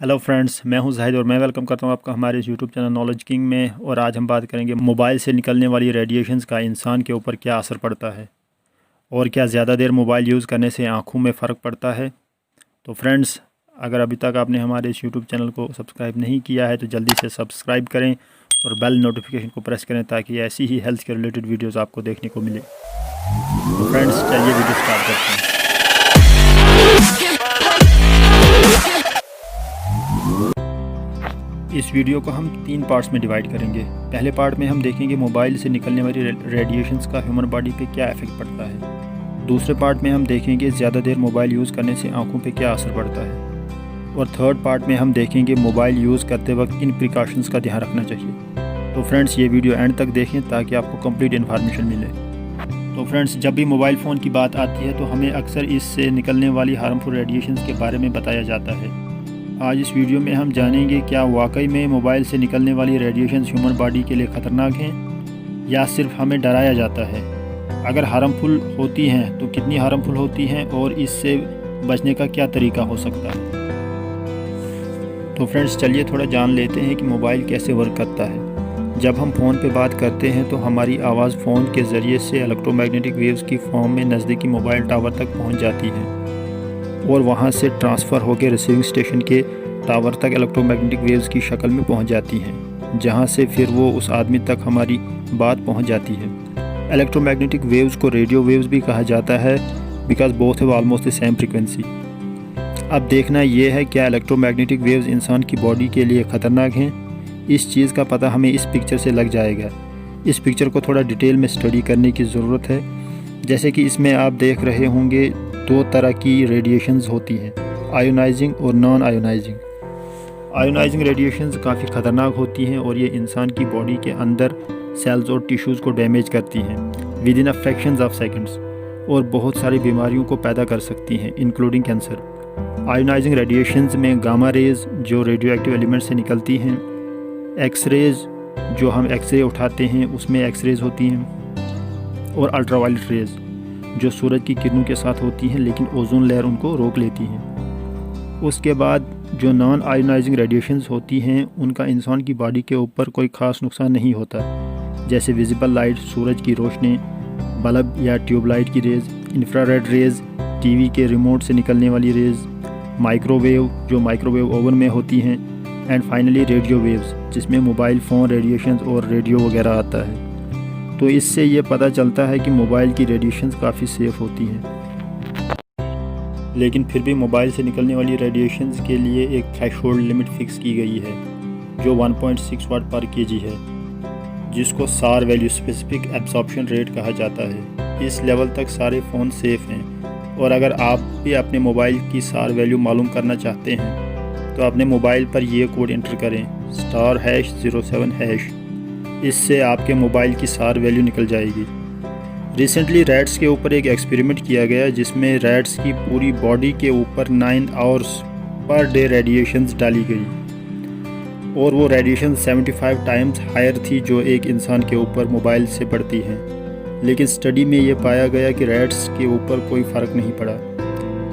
Hello friends, मैं हूं जाहिद और मैं वेलकम करता हूं आपका हमारे इस यूट्यूब चैनल नॉलेज किंग में। और आज हम बात करेंगे मोबाइल से निकलने वाली रेडिएशंस का इंसान के ऊपर क्या असर पड़ता है और क्या ज़्यादा देर मोबाइल यूज़ करने से आँखों में फ़र्क पड़ता है। तो फ्रेंड्स, अगर अभी तक आपने हमारे इस यूट्यूब चैनल को सब्सक्राइब नहीं किया है तो जल्दी से सब्सक्राइब करें और बेल नोटिफिकेशन को प्रेस करें ताकि ऐसी ही हेल्थ के रिलेटेड वीडियोज़ आपको देखने को मिले। तो फ्रेंड्स, चलिए वीडियो स्टार्ट करते हैं। इस वीडियो को हम 3 पार्ट्स में डिवाइड करेंगे। पहले पार्ट में हम देखेंगे मोबाइल से निकलने वाली रेडिएशंस का ह्यूमन बॉडी पे क्या इफ़ेक्ट पड़ता है। दूसरे पार्ट में हम देखेंगे ज़्यादा देर मोबाइल यूज़ करने से आंखों पे क्या असर पड़ता है। और थर्ड पार्ट में हम देखेंगे मोबाइल यूज़ करते वक्त किन प्रिकॉशंस का ध्यान रखना चाहिए। तो फ्रेंड्स, ये वीडियो एंड तक देखें ताकि आपको कंप्लीट इन्फॉर्मेशन मिले। तो फ्रेंड्स, जब भी मोबाइल फ़ोन की बात आती है तो हमें अक्सर इससे निकलने वाली हार्मफुल रेडिएशंस के बारे में बताया जाता है। आज इस वीडियो में हम जानेंगे क्या वाकई में मोबाइल से निकलने वाली रेडिएशंस ह्यूमन बॉडी के लिए ख़तरनाक हैं या सिर्फ हमें डराया जाता है। अगर हार्मफुल होती हैं तो कितनी हार्मफुल होती हैं और इससे बचने का क्या तरीका हो सकता है। तो फ्रेंड्स, चलिए थोड़ा जान लेते हैं कि मोबाइल कैसे वर्क करता है। जब हम फ़ोन पे बात करते हैं तो हमारी आवाज़ फ़ोन के ज़रिए से इलेक्ट्रोमैग्नेटिक वेव्स की फॉर्म में नज़दीकी मोबाइल टावर तक पहुँच जाती है और वहाँ से ट्रांसफ़र होकर रिसीविंग स्टेशन के टावर तक इलेक्ट्रोमैग्नेटिक वेव्स की शक्ल में पहुँच जाती हैं, जहाँ से फिर वो उस आदमी तक हमारी बात पहुँच जाती है। इलेक्ट्रोमैग्नेटिक वेव्स को रेडियो वेव्स भी कहा जाता है because both have almost the same frequency. अब देखना ये है क्या इलेक्ट्रोमैग्नेटिक वेव्स इंसान की बॉडी के लिए ख़तरनाक हैं। इस चीज़ का पता हमें इस पिक्चर से लग जाएगा। इस पिक्चर को थोड़ा डिटेल में स्टडी करने की ज़रूरत है। जैसे कि इसमें आप देख रहे होंगे 2 तरह की रेडिएशंस होती हैं, आयोनाइजिंग और नॉन आयोनाइजिंग। आयोनाइजिंग रेडिएशंस काफ़ी ख़तरनाक होती हैं और ये इंसान की बॉडी के अंदर सेल्स और टिश्यूज़ को डैमेज करती हैं with in a fractions of seconds और बहुत सारी बीमारियों को पैदा कर सकती हैं इंक्लूडिंग कैंसर। आयोनाइजिंग रेडिएशंस में गामा रेज़ जो रेडियो एक्टिव एलिमेंट से निकलती हैं, एक्स-रेज़ जो हम एक्सरे उठाते हैं उसमें एक्स-रेज़ होती हैं, और अल्ट्रावायलेट रेज़ जो सूरज की किरणों के साथ होती हैं लेकिन ओजोन लेयर उनको रोक लेती हैं। उसके बाद जो नॉन आयोनाइजिंग रेडिएशंस होती हैं उनका इंसान की बॉडी के ऊपर कोई ख़ास नुकसान नहीं होता, जैसे विजिबल लाइट सूरज की रोशनी, बल्ब या ट्यूबलाइट की रेज़, इंफ्रारेड रेज़, टीवी के रिमोट से निकलने वाली रेज़, माइक्रोवेव जो माइक्रोवेव ओवन में होती हैं, एंड फाइनली रेडियो वेव्स जिसमें मोबाइल फ़ोन रेडिएशंस और रेडियो वगैरह आता है। तो इससे ये पता चलता है कि मोबाइल की रेडिएशंस काफ़ी सेफ़ होती हैं। लेकिन फिर भी मोबाइल से निकलने वाली रेडिएशंस के लिए एक थ्रेशोल्ड लिमिट फ़िक्स की गई है जो 1.6 वाट पर केजी है, जिसको सार वैल्यू स्पेसिफिक एब्जॉर्प्शन रेट कहा जाता है। इस लेवल तक सारे फ़ोन सेफ़ हैं। और अगर आप भी अपने मोबाइल की सार वैल्यू मालूम करना चाहते हैं तो अपने मोबाइल पर ये कोड एंटर करें *#07#। इससे आपके मोबाइल की सार वैल्यू निकल जाएगी। रिसेंटली रैट्स के ऊपर एक एक्सपेरिमेंट किया गया जिसमें रैट्स की पूरी बॉडी के ऊपर 9 आवर्स पर डे रेडिएशंस डाली गई और वो रेडिएशन 75 टाइम्स हायर थी जो एक इंसान के ऊपर मोबाइल से पड़ती हैं। लेकिन स्टडी में ये पाया गया कि रैट्स के ऊपर कोई फ़र्क नहीं पड़ा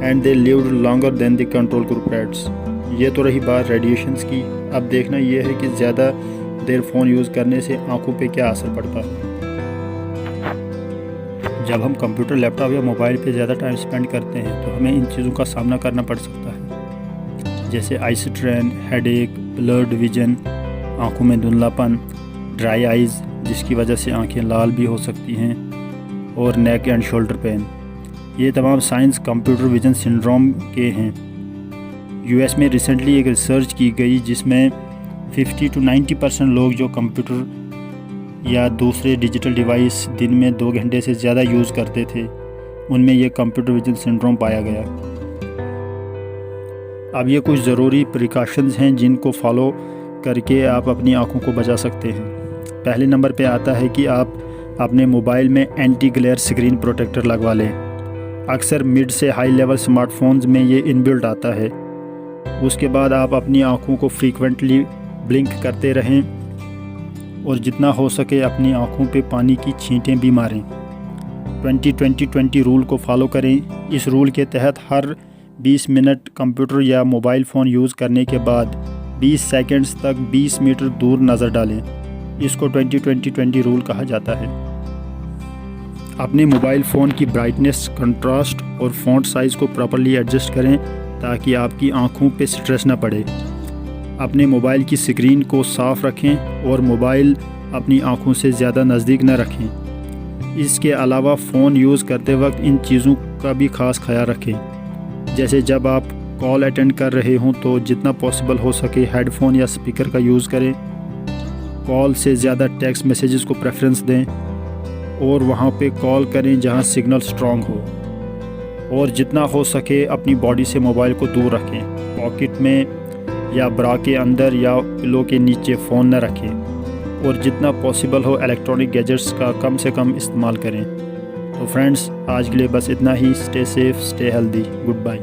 and they lived longer than the control group rats. ये तो रही बात रेडिएशंस की। अब देखना ये है कि ज़्यादा देर फ़ोन यूज़ करने से आंखों पे क्या असर पड़ता है। जब हम कंप्यूटर, लैपटॉप या मोबाइल पे ज़्यादा टाइम स्पेंड करते हैं तो हमें इन चीज़ों का सामना करना पड़ सकता है, जैसे eye strain, headache, blurred vision, आंखों में धुंधलापन, ड्राई आइज़ जिसकी वजह से आंखें लाल भी हो सकती हैं, और नेक एंड शोल्डर पेन। ये तमाम साइंस कंप्यूटर विजन सिंड्रोम के हैं। यूएस में रिसेंटली एक रिसर्च की गई जिसमें 50 to 90% लोग जो कंप्यूटर या दूसरे डिजिटल डिवाइस दिन में 2 घंटे से ज़्यादा यूज़ करते थे उनमें यह कंप्यूटर विजन सिंड्रोम पाया गया। अब ये कुछ ज़रूरी प्रिकॉशंस हैं जिनको फॉलो करके आप अपनी आँखों को बचा सकते हैं। पहले नंबर पे आता है कि आप अपने मोबाइल में एंटी ग्लेयर स्क्रीन प्रोटेक्टर लगवा लें। अक्सर मिड से हाई लेवल स्मार्टफोन्स में ये इनबिल्ट आता है। उसके बाद आप अपनी आँखों को फ्रीक्वेंटली ब्लिंक करते रहें और जितना हो सके अपनी आँखों पे पानी की छींटें भी मारें। 20-20-20 रूल को फॉलो करें। इस रूल के तहत हर 20 मिनट कंप्यूटर या मोबाइल फ़ोन यूज़ करने के बाद 20 सेकंड्स तक 20 मीटर दूर नज़र डालें। इसको 20-20-20 रूल कहा जाता है। अपने मोबाइल फ़ोन की ब्राइटनेस, कंट्रास्ट और फ़ॉन्ट साइज़ को प्रॉपर्ली एडजस्ट करें ताकि आपकी आँखों पे स्ट्रेस ना पड़े। अपने मोबाइल की स्क्रीन को साफ़ रखें और मोबाइल अपनी आँखों से ज़्यादा नज़दीक न रखें। इसके अलावा फ़ोन यूज़ करते वक्त इन चीज़ों का भी ख़ास ख्याल रखें। जैसे जब आप कॉल अटेंड कर रहे हों तो जितना पॉसिबल हो सके हेडफोन या स्पीकर का यूज़ करें। कॉल से ज़्यादा टेक्स्ट मैसेजेस को प्रेफरेंस दें और वहाँ पे कॉल करें जहाँ सिग्नल स्ट्रॉन्ग हो। और जितना हो सके अपनी बॉडी से मोबाइल को दूर रखें। पॉकेट में या ब्रा के अंदर या पिलो के नीचे फ़ोन न रखें। और जितना पॉसिबल हो इलेक्ट्रॉनिक गैजेट्स का कम से कम इस्तेमाल करें। तो फ्रेंड्स, आज के लिए बस इतना ही। Stay safe, stay healthy, good bye.